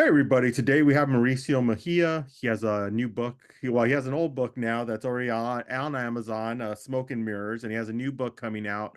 everybody. Today we have Mauricio Mejia. He has a new book. He has an old book now that's already on Amazon, Smoke and Mirrors, and he has a new book coming out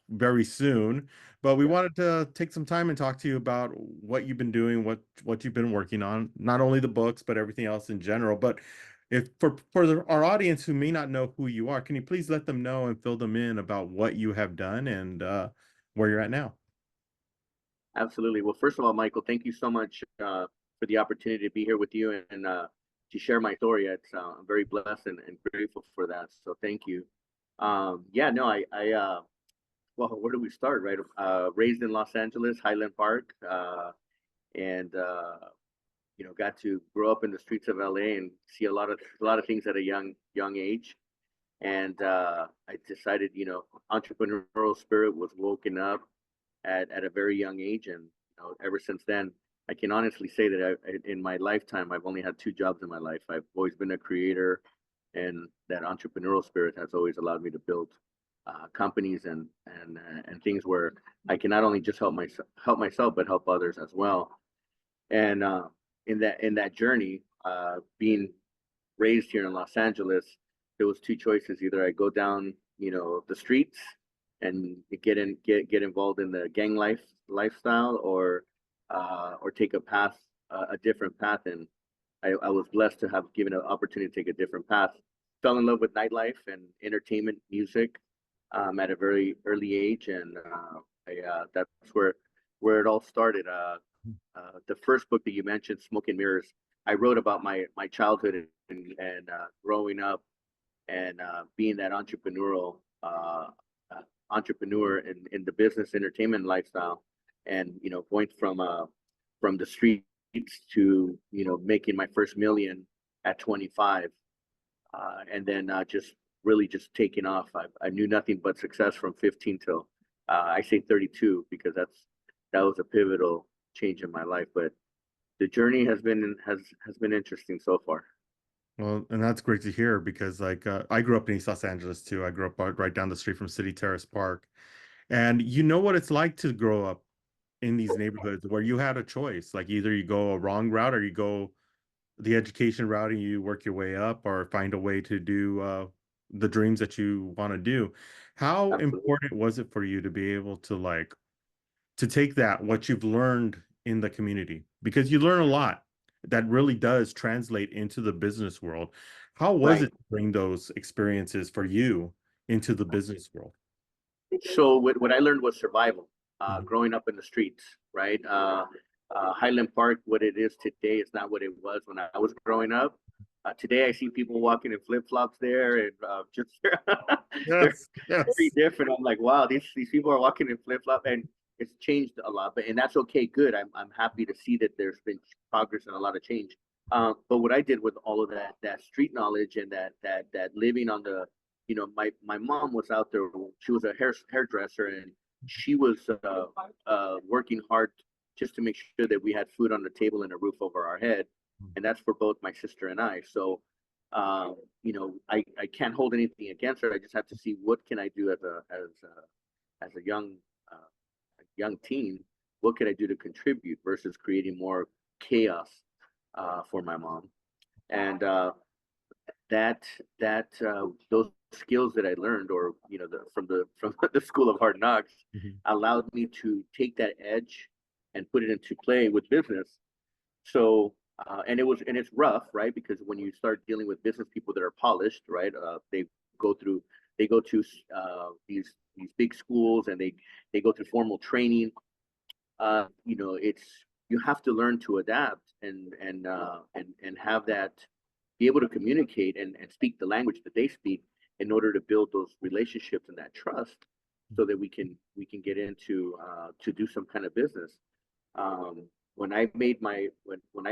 very soon. But we wanted to take some time and talk to you about what you've been doing, what you've been working on, not only the books, but everything else in general. But if our audience who may not know who you are, can you please let them know and fill them in about what you have done and where you're at now? Absolutely. Well, first of all, Michael, thank you so much for the opportunity to be here with you and to share my story. I'm very blessed and grateful for that. So thank you. Yeah, no, well, where do we start, right? Raised in Los Angeles, Highland Park, and got to grow up in the streets of LA and see a lot of things at a young age. And I decided, entrepreneurial spirit was woken up at a very young age, and ever since then, I can honestly say that in my lifetime, I've only had two jobs in my life. I've always been a creator, and that entrepreneurial spirit has always allowed me to build companies and things where I can not only just help myself but help others as well. And in that journey, being raised here in Los Angeles, there was two choices: either I go down, the streets and get involved in the gang lifestyle, or take a different path. And I was blessed to have given an opportunity to take a different path. Fell in love with nightlife and entertainment music at a very early age, and that's where it all started. The first book that you mentioned, Smoke and Mirrors, I wrote about my childhood and growing up and being that entrepreneur in the business entertainment lifestyle, and going from the streets to making my first million at 25, and then just really just taking off. I knew nothing but success from 15 till I say 32, because that was a pivotal change in my life. But the journey has been interesting so far. Well, and that's great to hear because I grew up in East Los Angeles too. I grew up right down the street from City Terrace Park. And you know what it's like to grow up in these neighborhoods where you had a choice. Like either you go a wrong route or you go the education route and you work your way up or find a way to do the dreams that you want to do. How Absolutely. important was it for you to be able to to take that, what you've learned in the community? Because you learn a lot that really does translate into the business world. How was Right. it to bring those experiences for you into the business world? So what I learned was survival, Mhm. growing up in the streets, right? Highland Park, what it is today, is not what it was when I was growing up. Today, I see people walking in flip flops there, and just they're Yes, very yes. different. I'm like, wow, these people are walking in flip flop, and it's changed a lot. And that's okay, good. I'm happy to see that there's been progress and a lot of change. But what I did with all of that street knowledge and that living on the, my mom was out there. She was a hairdresser, and she was working hard just to make sure that we had food on the table and a roof over our head, and that's for both my sister and I. So, I can't hold anything against her. I just have to see what can I do as a young teen. What can I do to contribute versus creating more chaos for my mom? And that those skills that I learned, or from the school of hard knocks, Mhm. allowed me to take that edge and put it into play with business. So and it's rough, right? Because when you start dealing with business people that are polished, right? Go through they go to these big schools, and they go through formal training. It's you have to learn to adapt and have that, be able to communicate and speak the language that they speak in order to build those relationships and that trust, so that we can get into to do some kind of business. When I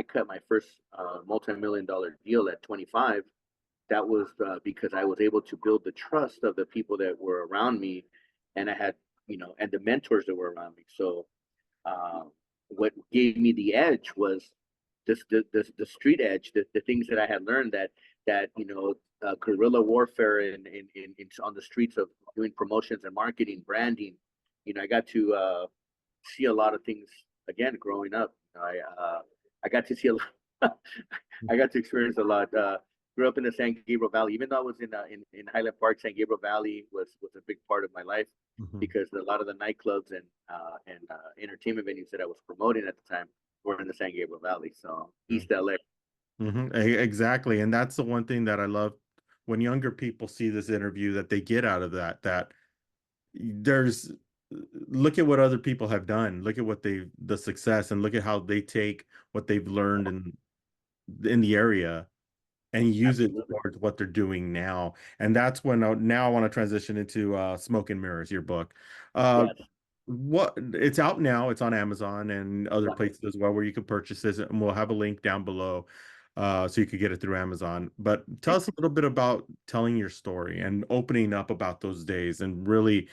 cut my first multi-million-dollar deal at 25, that was because I was able to build the trust of the people that were around me, and I had, and the mentors that were around me. So uh, what gave me the edge was the street edge, the things that I had learned, that guerrilla warfare in on the streets of doing promotions and marketing, branding. I got to see a lot of things again growing up. I got to see a lot. I got to experience a lot. Grew up in the San Gabriel Valley. Even though I was in Highland Park, San Gabriel Valley was a big part of my life Mhm. because a lot of the nightclubs and entertainment venues that I was promoting at the time were in the San Gabriel Valley, so Yeah. East LA. Exactly. And that's the one thing that I love when younger people see this interview that they get out of that there's look at what other people have done. Look at what the success, and look at how they take what they've learned in the area and use it Absolutely. towards what they're doing now. And that's when now I want to transition into Smoke and Mirrors, your book. Uh, Yes. what it's out now, it's on Amazon and other Right. places as well where you can purchase this, and we'll have a link down below so you could get it through Amazon. But tell Thank us a little bit about telling your story and opening up about those days and really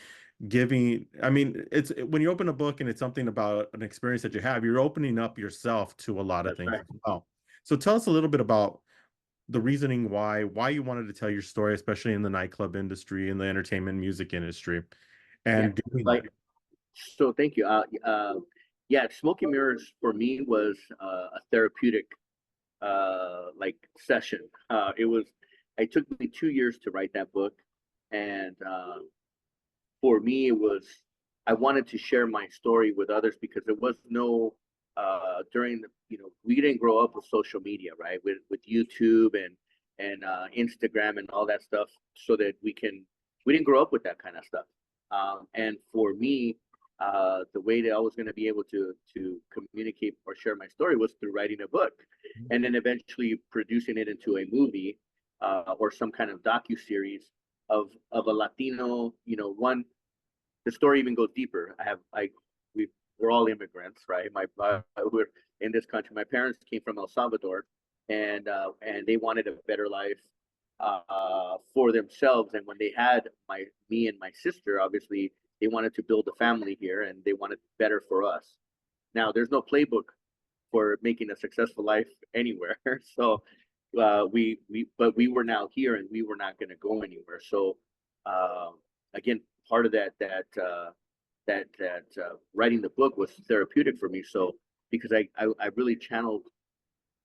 giving. I mean, it's when you open a book and it's something about an experience that you have, you're opening up yourself to a lot of That's things right. as well. So tell us a little bit about the reasoning why you wanted to tell your story, especially in the nightclub industry and the entertainment music industry, Yeah. and doing that. Like, so thank you. Yeah, Smoking Mirrors for me was a therapeutic like session. It took me 2 years to write that book, and for me, it was I wanted to share my story with others because there was no during the we didn't grow up with social media, right? With YouTube and Instagram and all that stuff, so that we didn't grow up with that kind of stuff. And for me, the way that I was going to be able to communicate or share my story was through writing a book, and then eventually producing it into a movie or some kind of docu series of a Latino. One, the story even goes deeper. We're all immigrants, right? We're in this country. My parents came from El Salvador, and they wanted a better life for themselves. And when they had me and my sister, obviously they wanted to build a family here, and they wanted better for us. Now, there's no playbook for making a successful life anywhere. So but we were now here, and we were not going to go anywhere. So uh, again, part of that writing the book was therapeutic for me. So because I really channeled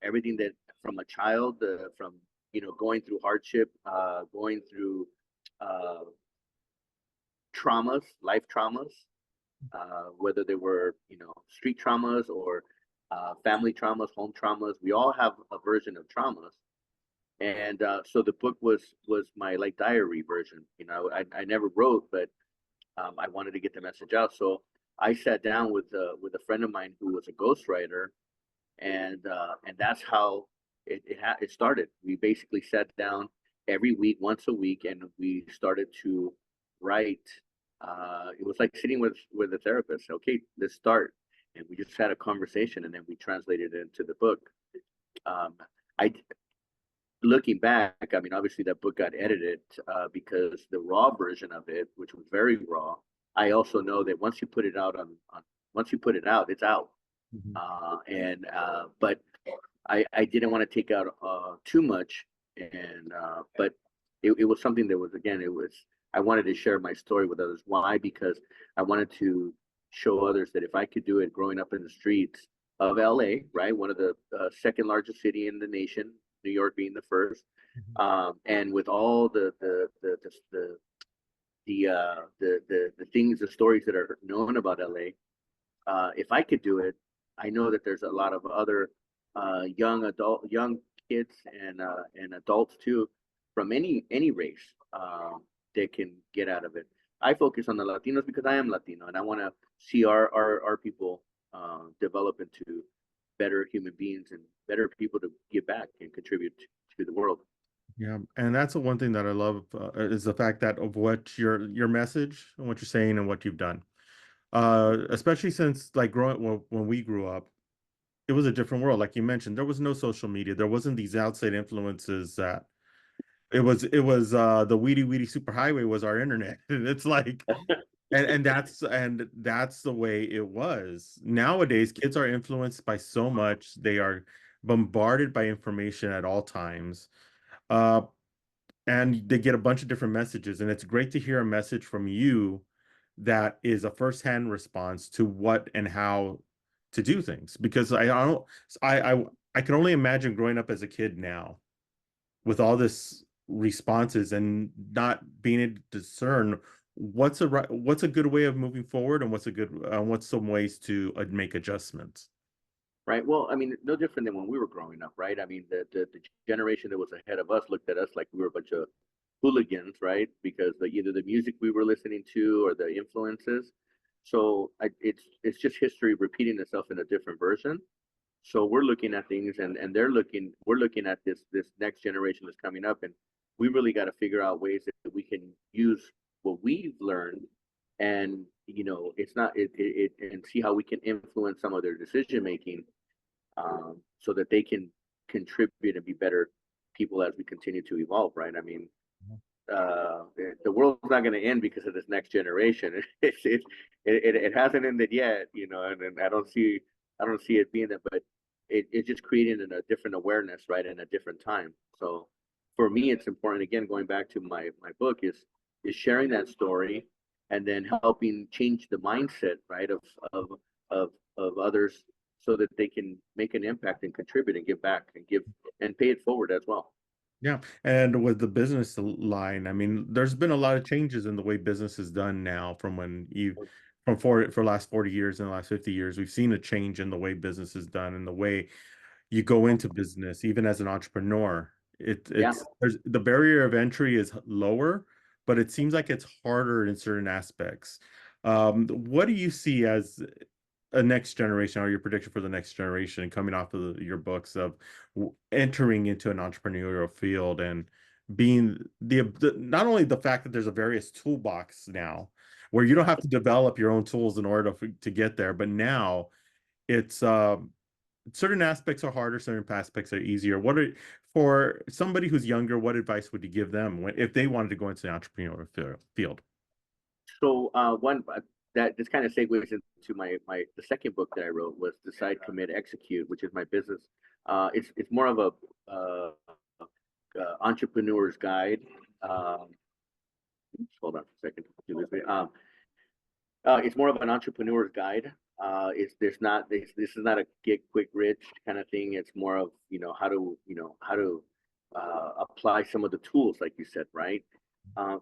everything that from a child, from going through hardship, going through uh, traumas, life traumas, whether they were street traumas or family traumas, home traumas. We all have a version of traumas, and so the book was my like diary version. I never wrote, but I wanted to get the message out. So I sat down with a friend of mine who was a ghostwriter, and that's how it started. We basically sat down every week, once a week, and we started to write. It was like sitting with a therapist. Okay, let's start, and we just had a conversation, and then we translated it into the book. Um, I Looking back, I mean, obviously that book got edited because the raw version of it, which was very raw, I also know that once you put it out once you put it out, it's out. Mhm. And But I didn't want to take out too much, and but it was something that was, again, I wanted to share my story with others. Why? Because I wanted to show others that if I could do it growing up in the streets of LA, right, one of the second largest city in the nation, New York being the first, and with all the things, the stories that are known about LA, if I could do it, I know that there's a lot of other young kids and adults too, from any race, that can get out of it. I focus on the Latinos because I am Latino, and I want to see our people develop into better human beings and better people to give back and contribute to the world. Yeah, and that's the one thing that I love is the fact that of what your message and what you're saying and what you've done. Especially since like growing when we grew up, it was a different world. Like you mentioned, there was no social media. There wasn't these outside influences that it was the weedy superhighway was our internet. And it's like and that's the way it was. Nowadays, kids are influenced by so much. They are bombarded by information at all times. Uh, and they get a bunch of different messages. And it's great to hear a message from you that is a firsthand response to what and how to do things because I don't I can only imagine growing up as a kid now with all this responses and not being able to discern what's a good way of moving forward and what's some ways to make adjustments. Right. Well, I mean, no different than when we were growing up, right? I mean, the generation that was ahead of us looked at us like we were a bunch of hooligans, right? Because either the music we were listening to or the influences. So it's just history repeating itself in a different version. So we're looking at things, and we're looking at this next generation that's coming up, and we really got to figure out ways that we can use what we've learned, and it's not and see how we can influence some of their decision making, so that they can contribute and be better people as we continue to evolve. Right? I mean, the world's not going to end because of this next generation. It hasn't ended yet, and I don't see it being that, but it's just creating a different awareness, right, in a different time. So for me, it's important. Again, going back to my book, is sharing that story and then helping change the mindset, right, of others so that they can make an impact and contribute and give back and give and pay it forward as well. Yeah. And with the business line, I mean, there's been a lot of changes in the way business is done now from when you for the last 40 years and the last 50 years. We've seen a change in the way business is done and the way you go into business, even as an entrepreneur. Yeah. There's the barrier of entry is lower, but it seems like it's harder in certain aspects. What do you see as a next generation or your prediction for the next generation coming off of your books of entering into an entrepreneurial field and being not only the fact that there's a various toolbox now where you don't have to develop your own tools in order to get there, but now it's certain aspects are harder, certain aspects are easier. For somebody who's younger, what advice would you give them if they wanted to go into the entrepreneurial field? So one that this kind of segues into the second book that I wrote was Decide, Commit, Execute, which is my business. It's more of a entrepreneur's guide. Hold on for a second. It's more of an entrepreneur's guide. This is not a get quick rich kind of thing. It's more of how to apply some of the tools, like you said, right?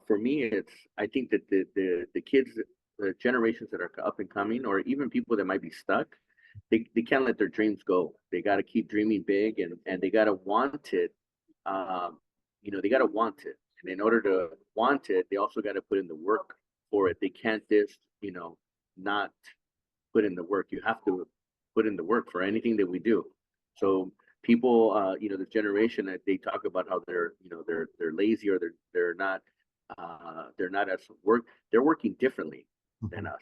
For me, I think that the kids, the generations that are up and coming, or even people that might be stuck, they can't let their dreams go. They got to keep dreaming big, and they got to want it. They got to want it, and in order to want it, they also got to put in the work for it. They can't just not put in the work. You have to put in the work for anything that we do. So people, this generation that they talk about how they're lazy or they're not as work. They're working differently than us.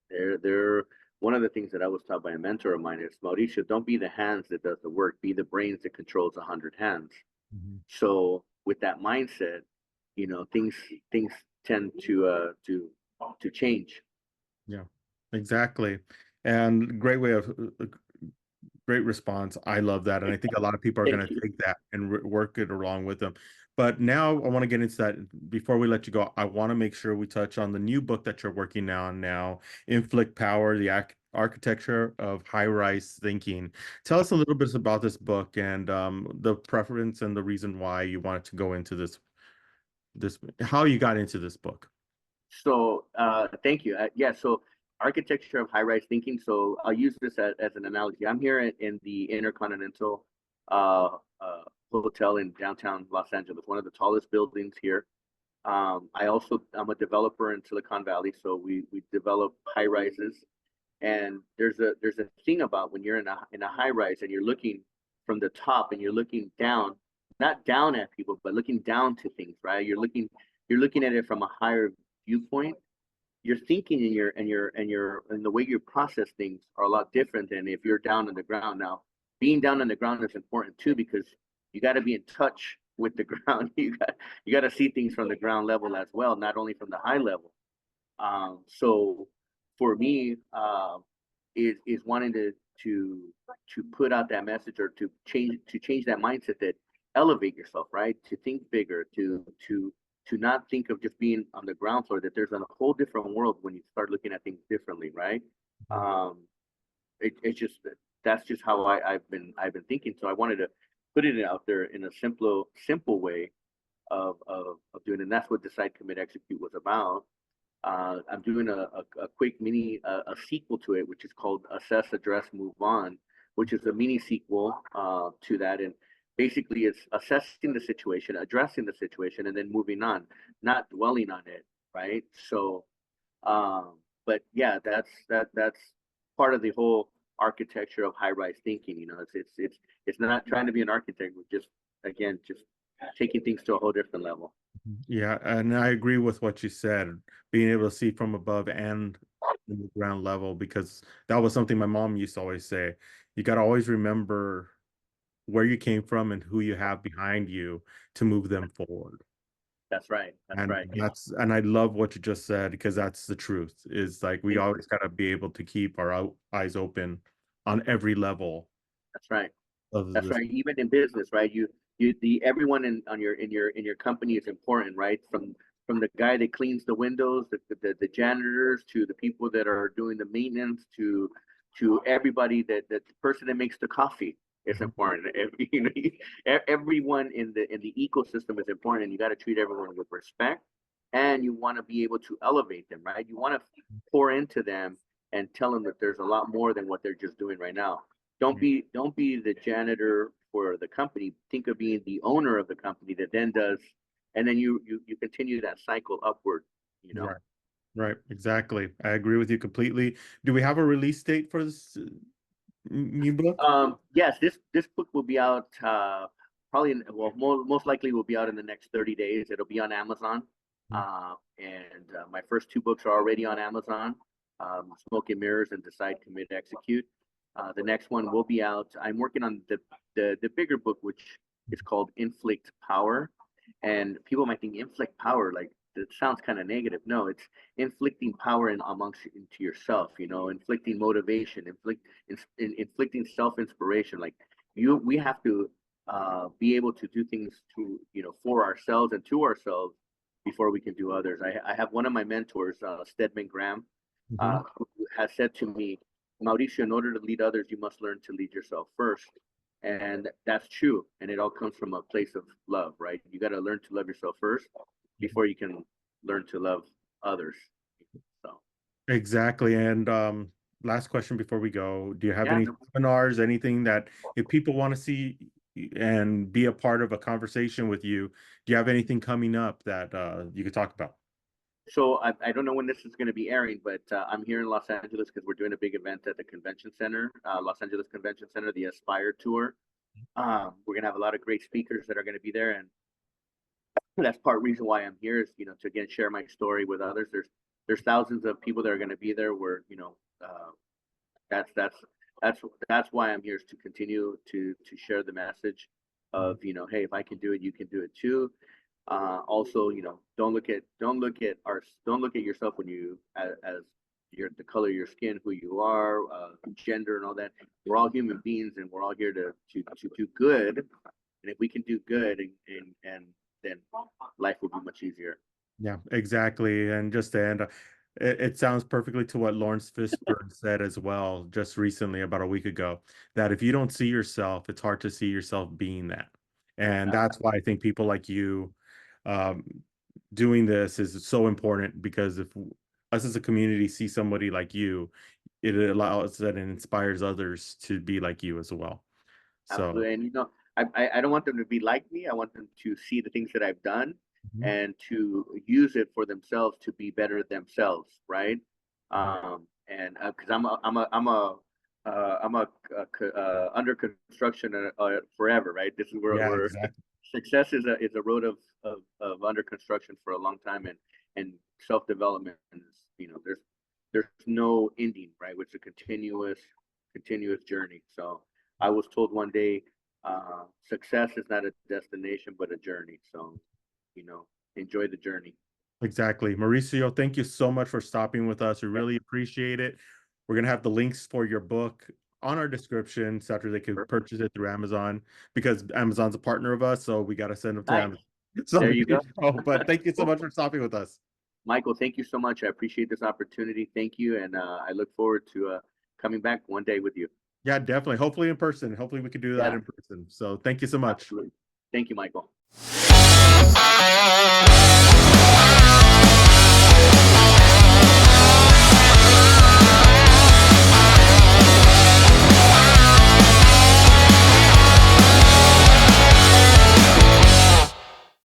They're one of the things that I was taught by a mentor of mine is, Mauricio, don't be the hands that does the work, be the brains that controls 100 hands. So with that mindset, things tend to change. Yeah, exactly. And great response. I love that. And I think a lot of people are going Thank to you. take that and work it along with them. But now I want to get into that. Before we let you go, I want to make sure we touch on the new book that you're working on now, Inflict Power, the Architecture of High-Rise Thinking. Tell us a little bit about this book and the preference and the reason why you wanted to go into how you got into this book. So thank you. Yeah. So architecture of high-rise thinking. So I'll use this as an analogy. I'm here in the Intercontinental Hotel in downtown Los Angeles, one of the tallest buildings here. I'm a developer in Silicon Valley, so we develop high rises. And there's a thing about when you're in a high rise and you're looking from the top and you're looking down, not down at people, but looking down to things, right? You're looking at it from a higher viewpoint. Your thinking and the way you process things are a lot different than if you're down on the ground. Now, being down on the ground is important too because you got to be in touch with the ground. You got to see things from the ground level as well, not only from the high level. So for me, is wanting to put out that message or to change that mindset, that elevate yourself, right? To think bigger, to not think of just being on the ground floor, that there's a whole different world when you start looking at things differently, right? it's just that's just how I've been thinking. So I wanted to put it out there in a simple way of doing it. And that's what Decide, Commit, Execute was about. I'm doing a quick mini a sequel to it, which is called Assess, Address, Move On, which is a mini sequel to that. And basically, it's assessing the situation, addressing the situation, and then moving on, not dwelling on it, right? So, but yeah, that's part of the whole architecture of high-rise thinking. You know, it's not trying to be an architect, but just again, just taking things to a whole different level. Yeah, and I agree with what you said, being able to see from above and in the ground level, because that was something my mom used to always say. You got to always remember where you came from and who you have behind you to move them forward. That's right. That's And right. and I love what you just said, because that's the truth. Is like we Thank you. always got to be able to keep our eyes open on every level That's right. of That's this. right. Even in business, right? The everyone in your company is important, right? From the guy that cleans the windows, the janitors, to the people that are doing the maintenance, to everybody that the person that makes the coffee is important. You know, everyone in the ecosystem is important, and you got to treat everyone with respect, and you want to be able to elevate them, right? You want to pour into them and tell them that there's a lot more than what they're just doing right now. Don't be the janitor for the company. Think of being the owner of the company that then does, and then you continue that cycle upward. You know. Right, right, exactly. I agree with you completely. Do we have a release date for this new book? Yes, this book will be out probably well most likely will be out in the next 30 days. It'll be on Amazon. And my first two books are already on Amazon. Smoke and Mirrors and Decide, Commit, Execute. The next one will be out. I'm working on the bigger book, which is called Inflict Power. And people might think inflict power, like it sounds kind of negative. No, it's inflicting power into yourself, you know, inflicting motivation, inflicting self-inspiration. Like we have to be able to do things to, you know, for ourselves and to ourselves before we can do others. I have one of my mentors, Stedman Graham, who has said to me, Mauricio, in order to lead others, you must learn to lead yourself first. And that's true. And it all comes from a place of love, right? You got to learn to love yourself first before you can learn to love others. So, Exactly. And last question before we go, do you have yeah. any seminars, anything that if people want to see and be a part of a conversation with you, do you have anything coming up that you could talk about? So I don't know when this is going to be airing, but I'm here in Los Angeles because we're doing a big event at the convention center, Los Angeles Convention Center, the Aspire Tour. We're going to have a lot of great speakers that are going to be there. And that's part reason why I'm here is, you know, to again share my story with others. There's thousands of people that are going to be there where, you know, that's that's that's that's why I'm here, is to continue to share the message of, you know, hey, if I can do it, you can do it too. Also, you know, don't look at yourself when you as your the color of your skin, who you are, gender, and all that. We're all human beings, and we're all here to do good. And if we can do good, and then life will be much easier. Yeah, exactly. And just to end, it sounds perfectly to what Lawrence Fishburne said as well, just recently, about a week ago, that if you don't see yourself, it's hard to see yourself being that. And that's why I think people like you um, doing this is so important, because if us as a community see somebody like you, it allows and inspires others to be like you as well. So, Absolutely. And you know, I don't want them to be like me. I want them to see the things that I've done mhm. and to use it for themselves to be better themselves, right? And because I'm a under construction forever, right? This is where Yeah, we're exactly. success is a road of under construction for a long time, and self development is, you know, there's no ending, right? It's a continuous journey. So I was told one day, success is not a destination, but a journey. So, you know, enjoy the journey. Exactly. Mauricio, thank you so much for stopping with us. We Yeah, really appreciate it. We're going to have the links for your book on our description so after they can perfect. purchase it through Amazon, because Amazon's a partner of us. So we got to send them to Nice. Amazon. So, There you go. but thank you so Well, much for stopping with us. Michael, thank you so much. I appreciate this opportunity. Thank you. And I look forward to coming back one day with you. Yeah, definitely. Hopefully in person. Hopefully we could do that Yeah. in person. So thank you so much. Absolutely. Thank you, Michael.